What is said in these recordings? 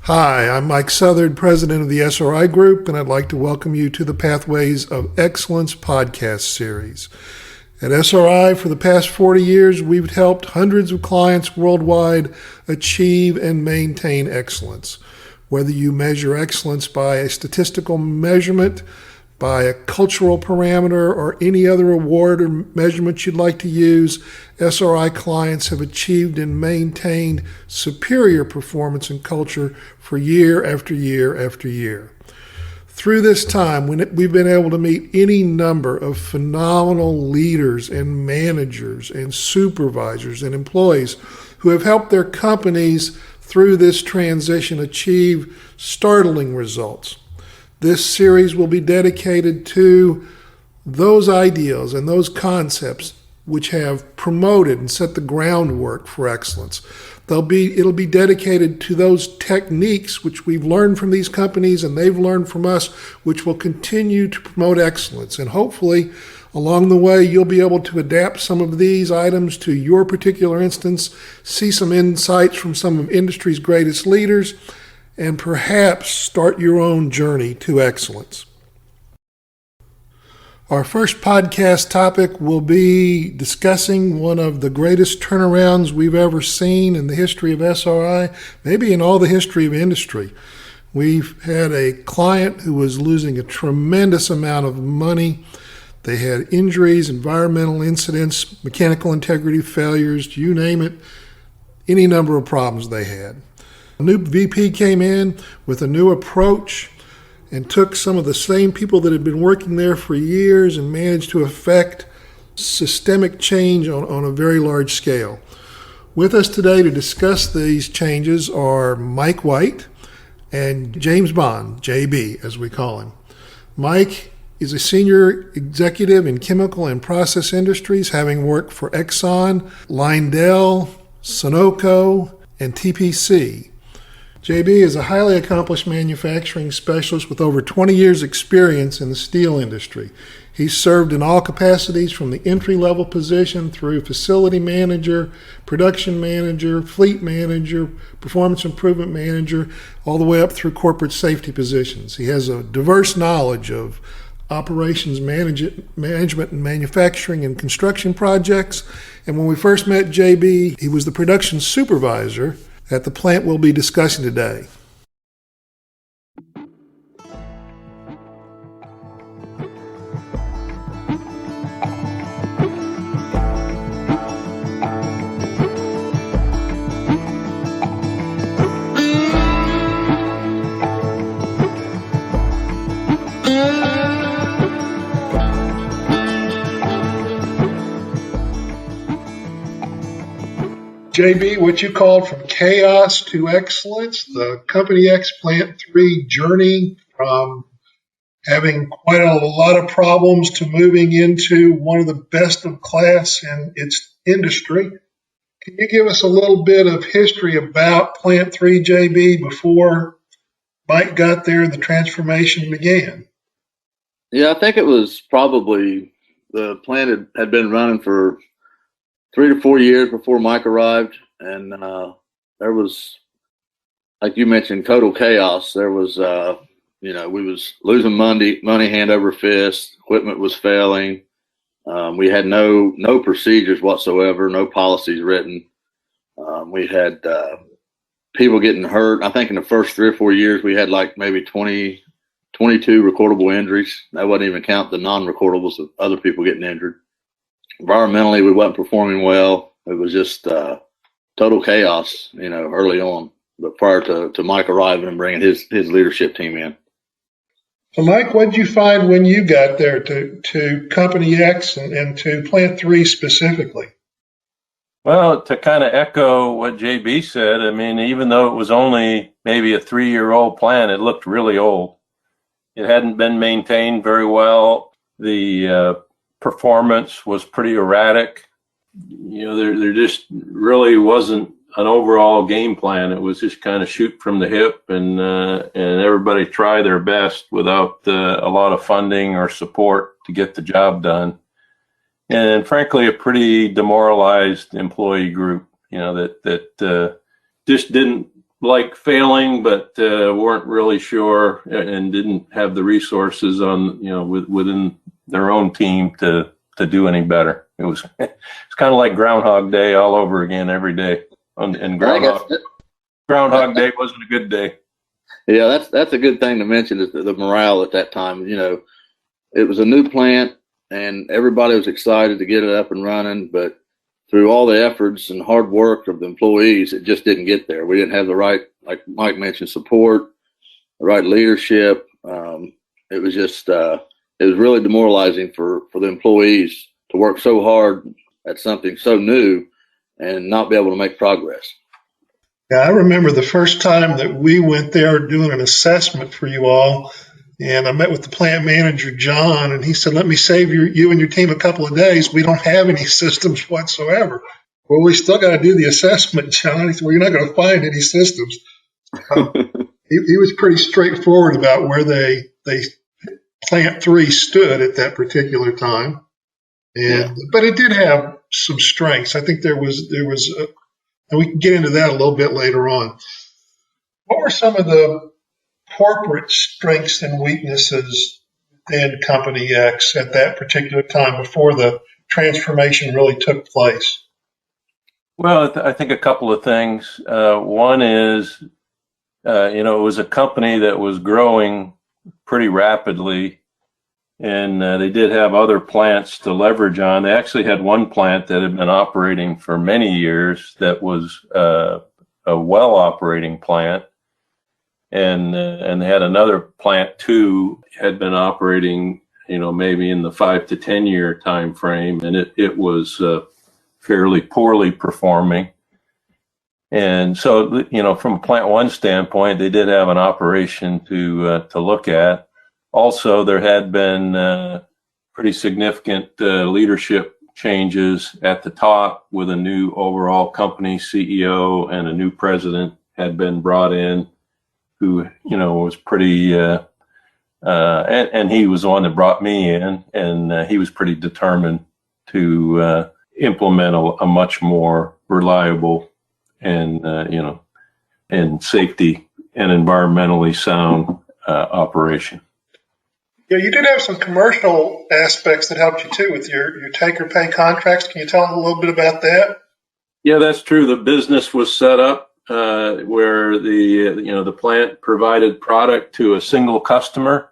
Hi, I'm Mike Southard, president of the SRI Group, and I'd like to welcome you to the Pathways of Excellence podcast series. At SRI, for the past 40 years, we've helped hundreds of clients worldwide achieve and maintain excellence. Whether you measure excellence by a statistical measurement, by a cultural parameter, or any other award or measurement you'd like to use, SRI clients have achieved and maintained superior performance and culture for year after year after year. Through this time, we've been able to meet any number of phenomenal leaders and managers and supervisors and employees who have helped their companies through this transition achieve startling results. This series will be dedicated to those ideals and those concepts which have promoted and set the groundwork for excellence. It'll be dedicated to those techniques which we've learned from these companies and they've learned from us, which will continue to promote excellence. And hopefully, along the way, you'll be able to adapt some of these items to your particular instance, see some insights from some of industry's greatest leaders, and perhaps start your own journey to excellence. Our first podcast topic will be discussing one of the greatest turnarounds we've ever seen in the history of SRI, maybe in all the history of industry. We've had a client who was losing a tremendous amount of money. They had injuries, environmental incidents, mechanical integrity failures, you name it, any number of problems they had. A new VP came in with a new approach and took some of the same people that had been working there for years and managed to effect systemic change on a very large scale. With us today to discuss these changes are Mike White and James Bond, JB as we call him. Mike is a senior executive in chemical and process industries, having worked for Exxon, Lyndell, Sunoco, and TPC. JB is a highly accomplished manufacturing specialist with over 20 years' experience in the steel industry. He's served in all capacities from the entry-level position through facility manager, production manager, fleet manager, performance improvement manager, all the way up through corporate safety positions. He has a diverse knowledge of operations management and manufacturing and construction projects. And when we first met JB, he was the production supervisor at the plant we'll be discussing today. JB, what you called from chaos to excellence, the Company X Plant 3 journey from having quite a lot of problems to moving into one of the best of class in its industry. Can you give us a little bit of history about Plant 3, JB, before Mike got there and the transformation began? Yeah, I think it was probably the plant had been running for 3 to 4 years before Mike arrived, and there was, like you mentioned, total chaos. There was, we was losing money hand over fist. Equipment was failing. We had no procedures whatsoever, no policies written. We had people getting hurt. I think in the first 3 or 4 years, we had like maybe 22 recordable injuries. That wouldn't even count the non-recordables of other people getting injured. Environmentally, we wasn't performing well. It was just total chaos, early on, but prior to Mike arriving and bringing his leadership team in. So, Mike, what did you find when you got there to Company X and to Plant 3 specifically? Well, to kind of echo what JB said, I mean, even though it was only maybe a 3-year-old plant, it looked really old. It hadn't been maintained very well. The performance was pretty erratic. There just really wasn't an overall game plan. It was just kind of shoot from the hip, and everybody try their best without a lot of funding or support to get the job done. And frankly, a pretty demoralized employee group, that just didn't like failing, but weren't really sure and didn't have the resources on, within their own team to do any better. It's kind of like Groundhog Day all over again every day. And Groundhog Day wasn't a good day. Yeah, that's a good thing to mention, is the morale at that time. It was a new plant and everybody was excited to get it up and running, but through all the efforts and hard work of the employees, it just didn't get there. We didn't have the right, like Mike mentioned, support, the right leadership. It was just, it was really demoralizing for the employees to work so hard at something so new and not be able to make progress. Yeah, I remember the first time that we went there doing an assessment for you all, and I met with the plant manager, John, and he said, let me save you and your team a couple of days. We don't have any systems whatsoever. Well, we still got to do the assessment, John. He said, well, you're not going to find any systems. He was pretty straightforward about where they Plant 3 stood at that particular time. But it did have some strengths. I think there was and we can get into that a little bit later on. What were some of the corporate strengths and weaknesses in Company X at that particular time before the transformation really took place? Well, I think a couple of things. One is, it was a company that was growing pretty rapidly, and they did have other plants to leverage on. They actually had one plant that had been operating for many years that was a well operating plant, and they had another plant too, had been operating, maybe in the 5 to 10 year time frame, and it was fairly poorly performing. And so, from Plant 1 standpoint, they did have an operation to look at. Also, there had been pretty significant leadership changes at the top, with a new overall company CEO and a new president had been brought in, who, was pretty, and he was the one that brought me in, and he was pretty determined to implement a much more reliable and and safety and environmentally sound operation. Yeah, you did have some commercial aspects that helped you too with your take or pay contracts. Can you tell a little bit about that? Yeah, that's true. The business was set up where the plant provided product to a single customer,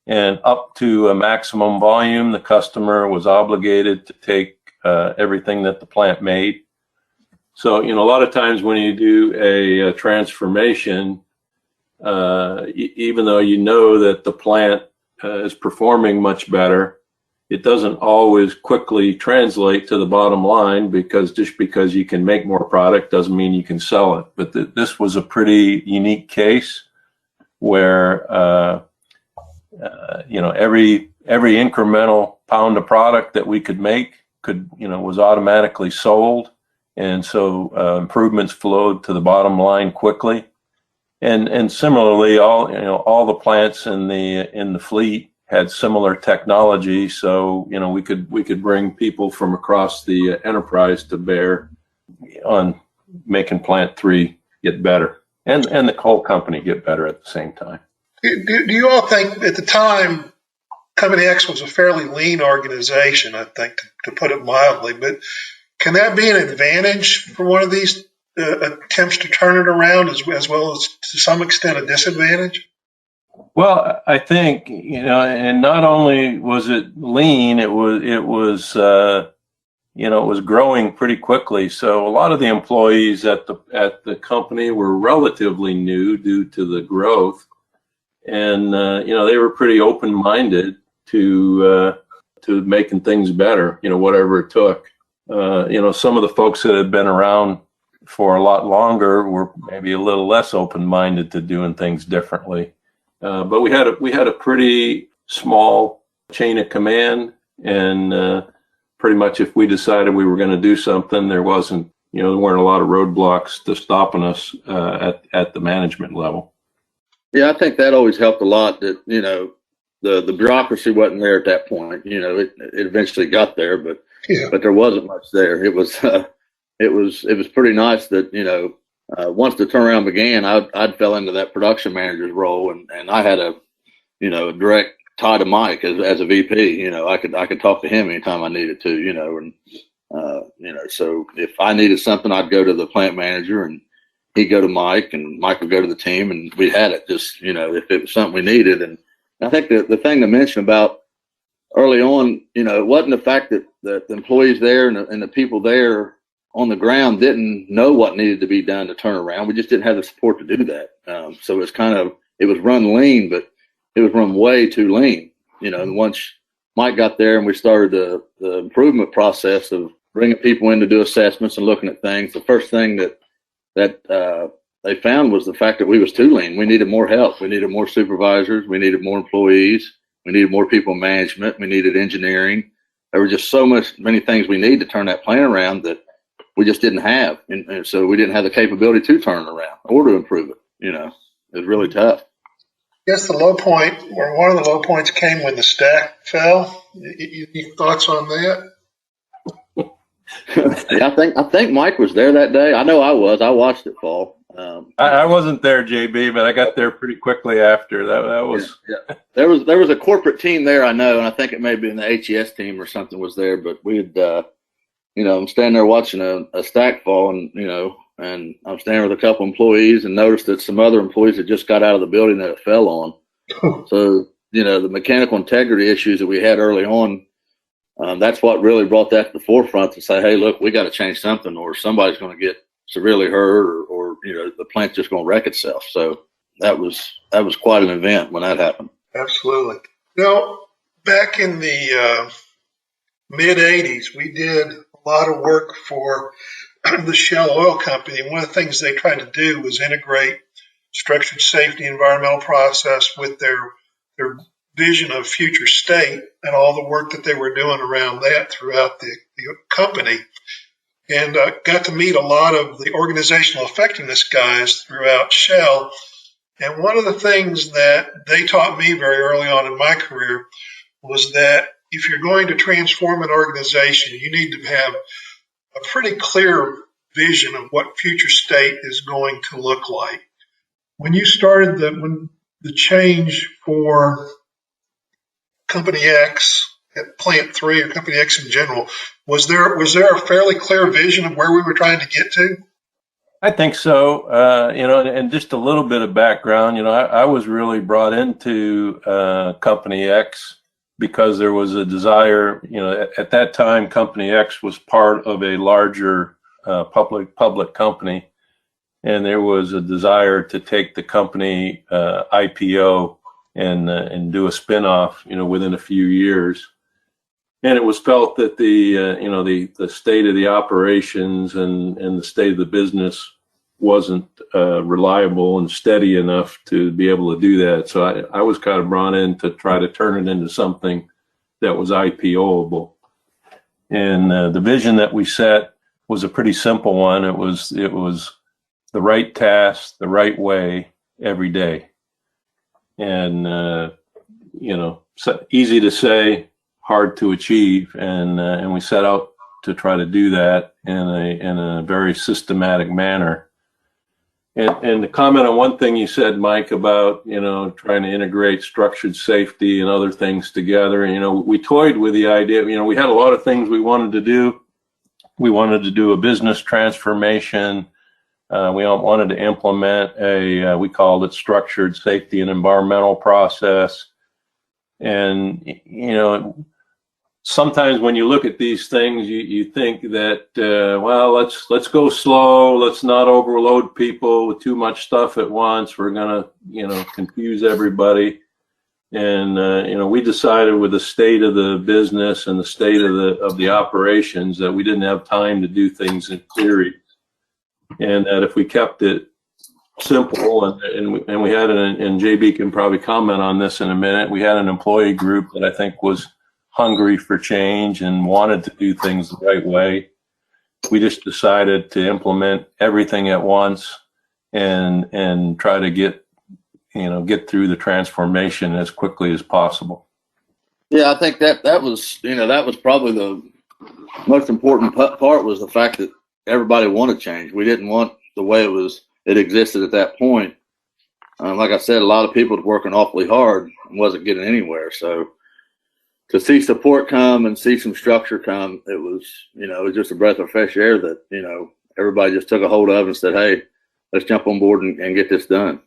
and up to a maximum volume, the customer was obligated to take everything that the plant made. So, a lot of times when you do a transformation, even though that the plant is performing much better, it doesn't always quickly translate to the bottom line, because just because you can make more product doesn't mean you can sell it. But this was a pretty unique case where, every incremental pound of product that we could make was automatically sold. And so improvements flowed to the bottom line quickly. And similarly, all the plants in the fleet had similar technology, so we could bring people from across the enterprise to bear on making Plant 3 get better, and the whole company get better at the same time. Do you all think at the time Company X was a fairly lean organization, I think, to put it mildly, but can that be an advantage for one of these attempts to turn it around, as well as to some extent a disadvantage? Well, I think, and not only was it lean, it was growing pretty quickly. So a lot of the employees at the company were relatively new due to the growth, and they were pretty open-minded to making things better, whatever it took. Some of the folks that had been around for a lot longer were maybe a little less open-minded to doing things differently. But we had a pretty small chain of command, and pretty much if we decided we were going to do something, there weren't a lot of roadblocks to stopping us at the management level. Yeah, I think that always helped a lot. That the bureaucracy wasn't there at that point. It eventually got there, but there wasn't much there. It was pretty nice that once the turnaround began, I'd fell into that production manager's role, and I had a direct tie to Mike as a VP. I could talk to him anytime I needed to. And so if I needed something, I'd go to the plant manager, and he'd go to Mike, and Mike would go to the team, and we had it. Just if it was something we needed. And I think the thing to mention about early on, it wasn't the fact that the employees there and the people there on the ground didn't know what needed to be done to turn around. We just didn't have the support to do that. So it was run lean, but it was run way too lean. And once Mike got there and we started the improvement process of bringing people in to do assessments and looking at things, the first thing that they found was the fact that we was too lean. We needed more help. We needed more supervisors. We needed more employees. We needed more people in management. We needed engineering. There were just many things we need to turn that plant around that we just didn't have. And so we didn't have the capability to turn it around or to improve it. It was really tough. I guess the low point, or one of the low points, came when the stack fell. Any thoughts on that? Yeah, I think Mike was there that day. I know I was. I watched it fall. I wasn't there, JB, but I got there pretty quickly after. That was. Yeah. There was a corporate team there, I know, and I think it may be in the HES team or something was there. But we had, I'm standing there watching a stack fall, and I'm standing with a couple employees and noticed that some other employees had just got out of the building that it fell on. So, the mechanical integrity issues that we had early on, that's what really brought that to the forefront to say, hey, look, we got to change something, or somebody's going to get severely hurt, or the plant's just going to wreck itself. So that was quite an event when that happened. Absolutely. Back in the mid 80s, we did a lot of work for the Shell Oil Company. One of the things they tried to do was integrate structured safety environmental process with their vision of future state and all the work that they were doing around that throughout the company. And got to meet a lot of the organizational effectiveness guys throughout Shell. And one of the things that they taught me very early on in my career was that if you're going to transform an organization, you need to have a pretty clear vision of what future state is going to look like. When you started the change for Company X at Plant 3 or Company X in general, was there a fairly clear vision of where we were trying to get to? I think so. And just a little bit of background. I was really brought into Company X because there was a desire. At that time, Company X was part of a larger public company, and there was a desire to take the company IPO and do a spinoff, within a few years. And it was felt that the state of the operations and the state of the business wasn't reliable and steady enough to be able to do that. So I was kind of brought in to try to turn it into something that was IPO-able. And the vision that we set was a pretty simple one. It was the right task, the right way, every day. And easy to say, hard to achieve, and we set out to try to do that in a very systematic manner. And to comment on one thing you said, Mike, about trying to integrate structured safety and other things together. We toyed with the idea. We had a lot of things we wanted to do. We wanted to do a business transformation. We wanted to implement we called it structured safety and environmental process. And sometimes when you look at these things, you think that, let's go slow. Let's not overload people with too much stuff at once. We're going to, confuse everybody. And, we decided with the state of the business and the state of the operations that we didn't have time to do things in theory. And that if we kept it simple and we had and JB can probably comment on this in a minute, we had an employee group that I think was hungry for change and wanted to do things the right way. We just decided to implement everything at once and try to get through the transformation as quickly as possible. Yeah, I think that was probably the most important part was the fact that everybody wanted change. We didn't want the way it existed at that point. Like I said, a lot of people were working awfully hard and wasn't getting anywhere. So to see support come and see some structure come, it was just a breath of fresh air that, everybody just took a hold of and said, hey, let's jump on board and get this done,